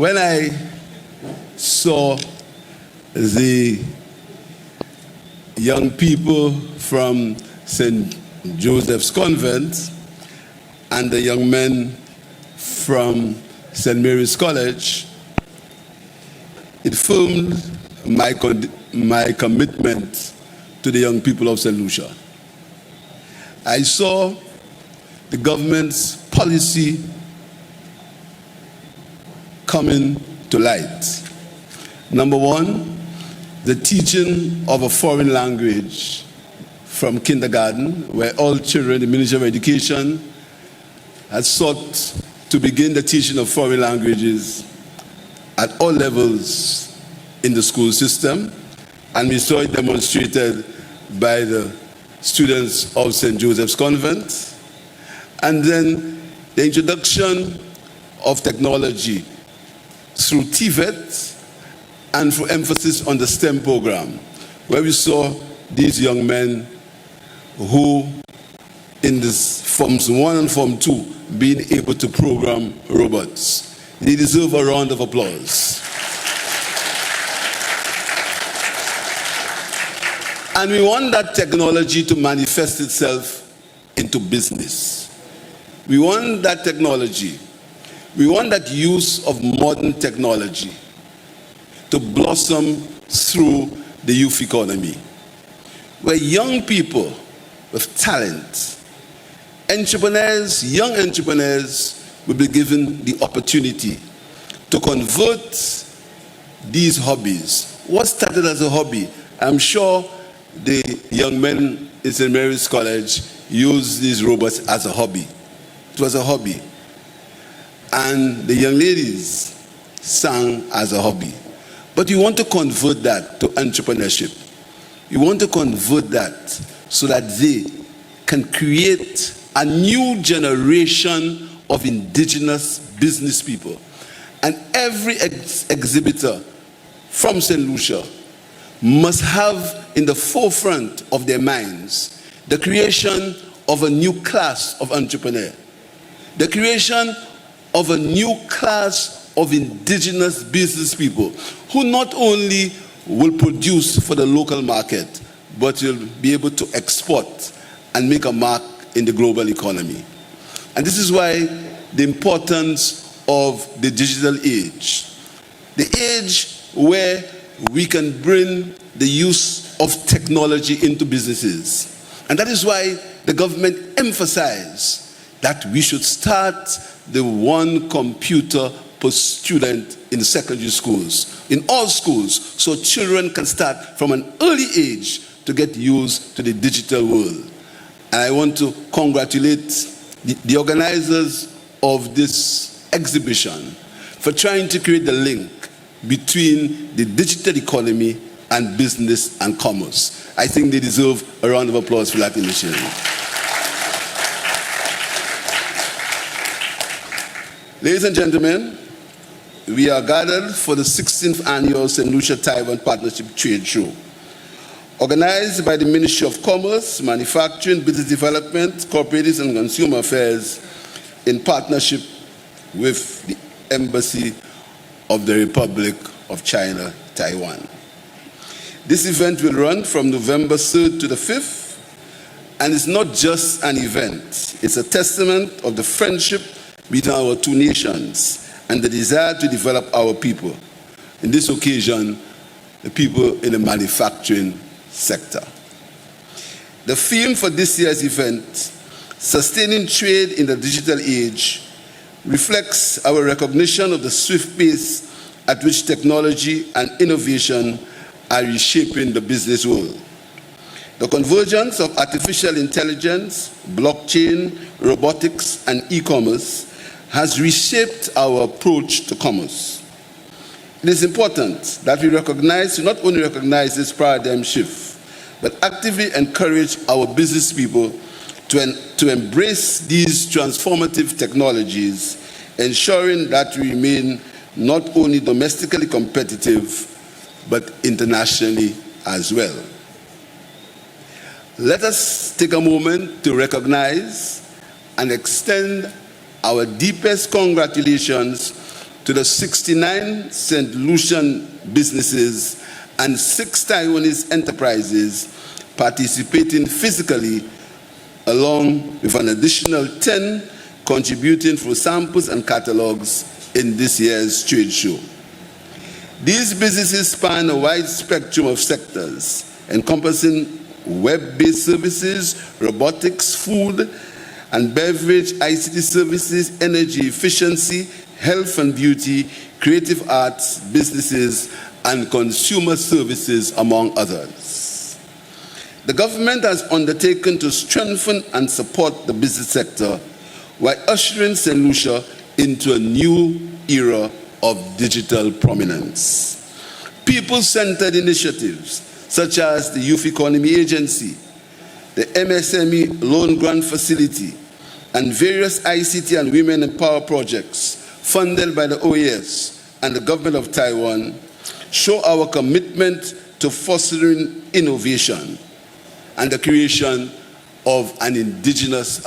when I saw the young people from St. Joseph's Convent and the young men from St. Mary's College, it firmed my commitment to the young people of St. Lucia. I saw the government's policy coming to light. Number one, the teaching of a foreign language from kindergarten, where all children, the Ministry of Education has sought to begin the teaching of foreign languages at all levels in the school system, and we saw it demonstrated by the students of St. Joseph's Convent. And then the introduction of technology through TVET and through emphasis on the STEM program, where we saw these young men who, in this Forms 1 and Form 2, being able to program robots. They deserve a round of applause. And we want that technology to manifest itself into business. We want that technology, we want that use of modern technology to blossom through the youth economy, where young people with talent, entrepreneurs, young entrepreneurs, will be given the opportunity to convert these hobbies. What started as a hobby, I'm sure the young men in St. Mary's College used these robots as a hobby. It was a hobby. And the young ladies sang as a hobby. But you want to convert that to entrepreneurship. You want to convert that so that they can create a new generation of indigenous business people. And every exhibitor from St. Lucia must have in the forefront of their minds the creation of a new class of entrepreneur, the creation of a new class of indigenous business people who not only will produce for the local market, but will be able to export and make a mark in the global economy. And this is why the importance of the digital age, the age where we can bring the use of technology into businesses. And that is why the government emphasized that we should start the one computer per student in secondary schools, in all schools, so children can start from an early age to get used to the digital world. And I want to congratulate the organizers of this exhibition for trying to create the link between the digital economy and business and commerce. I think they deserve a round of applause for that initiative. Ladies and gentlemen, we are gathered for the 16th annual St. Lucia Taiwan Partnership Trade Show, organized by the Ministry of Commerce, Manufacturing, Business Development, Corporate and Consumer Affairs in partnership with the Embassy of the Republic of China, Taiwan. This event will run from November 3rd to the 5th, and it's not just an event. It's a testament of the friendship between our two nations and the desire to develop our people. In this occasion, the people in the manufacturing sector. The theme for this year's event, Sustaining Trade in the Digital Age, reflects our recognition of the swift pace at which technology and innovation are reshaping the business world. The convergence of artificial intelligence, blockchain, robotics, and e-commerce has reshaped our approach to commerce. It is important that we not only recognize this paradigm shift, but actively encourage our business people to embrace these transformative technologies, ensuring that we remain not only domestically competitive, but internationally as well. Let us take a moment to recognize and extend our deepest congratulations to the 69 St. Lucian businesses and 6 Taiwanese enterprises participating physically, along with an additional 10 contributing through samples and catalogs in this year's trade show. These businesses span a wide spectrum of sectors, encompassing web-based services, robotics, food and beverage, ICT services, energy efficiency, health and beauty, creative arts, businesses, and consumer services, among others. The government has undertaken to strengthen and support the business sector while ushering St. Lucia into a new era of digital prominence. People-centered initiatives such as the Youth Economy Agency, the MSME Loan Grant Facility, and various ICT and Women in Power projects funded by the OAS and the government of Taiwan show our commitment to fostering innovation and the creation of a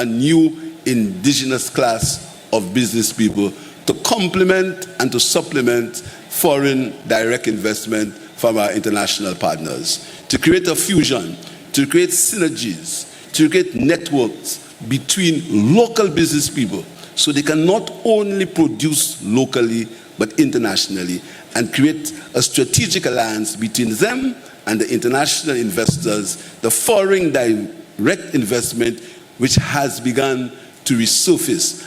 new indigenous class of business people to complement and to supplement foreign direct investment from our international partners, to create a fusion, to create synergies, to create networks between local business people so they can not only produce locally but internationally, and create a strategic alliance between them and the international investors, the foreign direct investment which has begun to resurface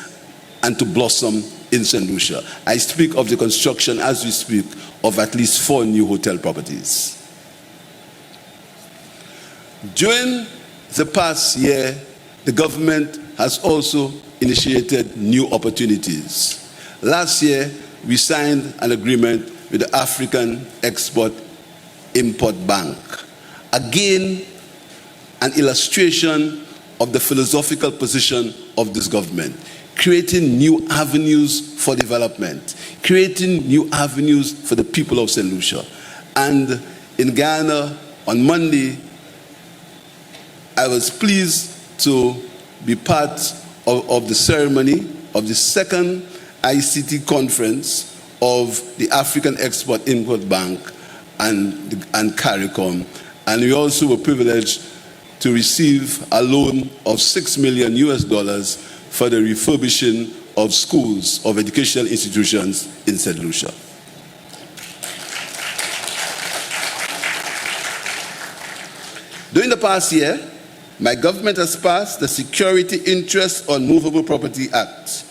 and to blossom in St. Lucia. I speak of the construction, as we speak, of at least 4 new hotel properties. During the past year, the government has also initiated new opportunities. Last year, we signed an agreement with the African Export-Import Bank. Again, an illustration of the philosophical position of this government, creating new avenues for development, creating new avenues for the people of St. Lucia. And in Ghana, on Monday, I was pleased to be part of the ceremony of the second ICT conference of the African Export-Import Bank and CARICOM. And we also were privileged to receive a loan of $6 million for the refurbishing of schools, of educational institutions in St. Lucia. During the past year, my government has passed the Security Interest on Movable Property Act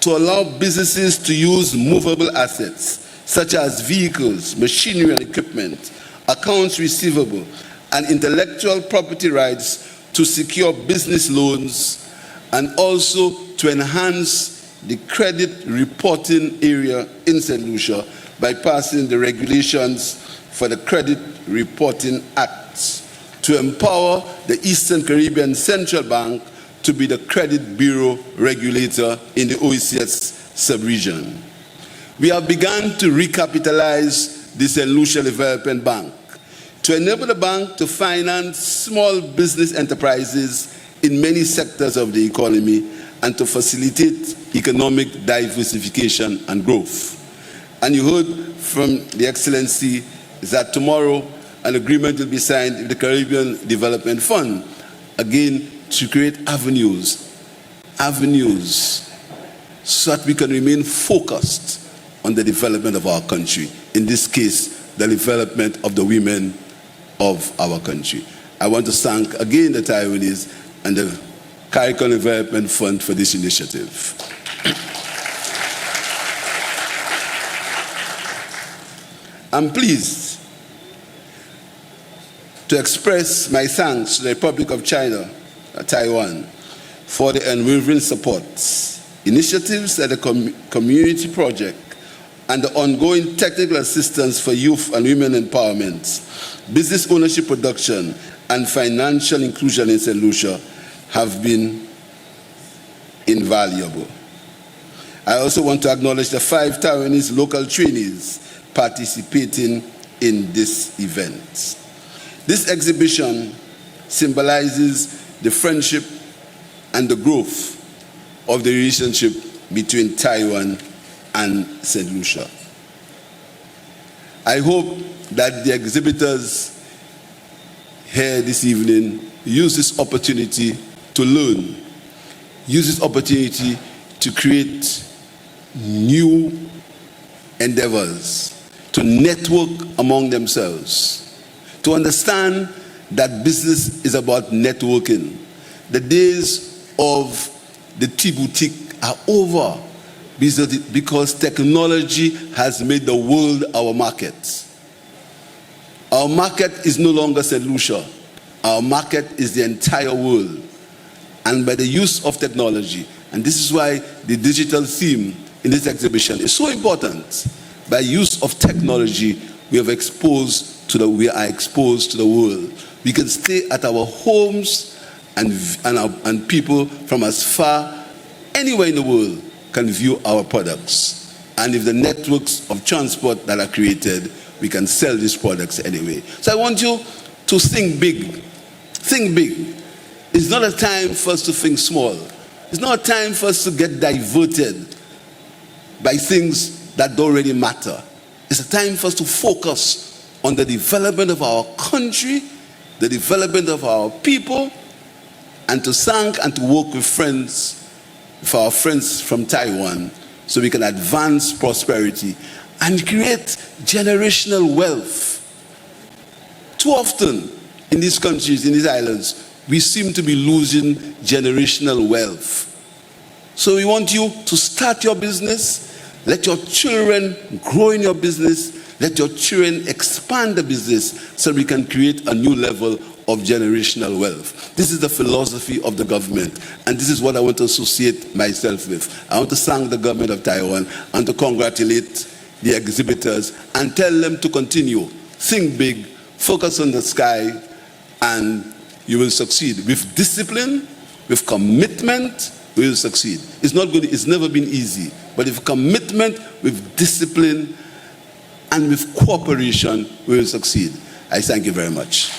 to allow businesses to use movable assets such as vehicles, machinery and equipment, accounts receivable, and intellectual property rights to secure business loans, and also to enhance the credit reporting area in St. Lucia by passing the regulations for the Credit Reporting Act to empower the Eastern Caribbean Central Bank to be the credit bureau regulator in the OECS sub-region. We have begun to recapitalize the St. Lucia Development Bank to enable the bank to finance small business enterprises in many sectors of the economy and to facilitate economic diversification and growth. And you heard from the Excellency that tomorrow an agreement will be signed with the Caribbean Development Fund, again to create avenues so that we can remain focused on the development of our country. In this case, the development of the women of our country. I want to thank again the Taiwanese and the CARICOM Development Fund for this initiative. I'm pleased to express my thanks to the Republic of China, Taiwan, for the unwavering support, initiatives at the community project, and the ongoing technical assistance for youth and women empowerment, business ownership production, and financial inclusion in St. Lucia have been invaluable. I also want to acknowledge the 5 Taiwanese local trainees participating in this event. This exhibition symbolizes the friendship and the growth of the relationship between Taiwan and St. Lucia. I hope that the exhibitors here this evening use this opportunity to learn, use this opportunity to create new endeavors, to network among themselves, to understand that business is about networking. The days of the tea boutique are over because technology has made the world our market. Our market is no longer St. Lucia. Our market is the entire world. And by the use of technology, and this is why the digital theme in this exhibition is so important. By use of technology, we are exposed to the world. We can stay at our homes, and people from as far anywhere in the world can view our products. And if the networks of transport that are created, we can sell these products anyway. So I want you to think big. Think big. It's not a time for us to think small. It's not a time for us to get diverted by things that don't really matter. It's a time for us to focus on the development of our country, the development of our people, and to thank and to work with our friends from Taiwan, so we can advance prosperity and create generational wealth. Too often in these countries, in these islands, we seem to be losing generational wealth. So we want you to start your business. Let your children grow in your business. Let your children expand the business so we can create a new level of generational wealth. This is the philosophy of the government, and this is what I want to associate myself with. I want to thank the government of Taiwan and to congratulate the exhibitors and tell them to continue. Think big, focus on the sky, and you will succeed. With discipline, with commitment, we will succeed. It's never been easy, but with commitment, with discipline, and with cooperation, we will succeed. I thank you very much.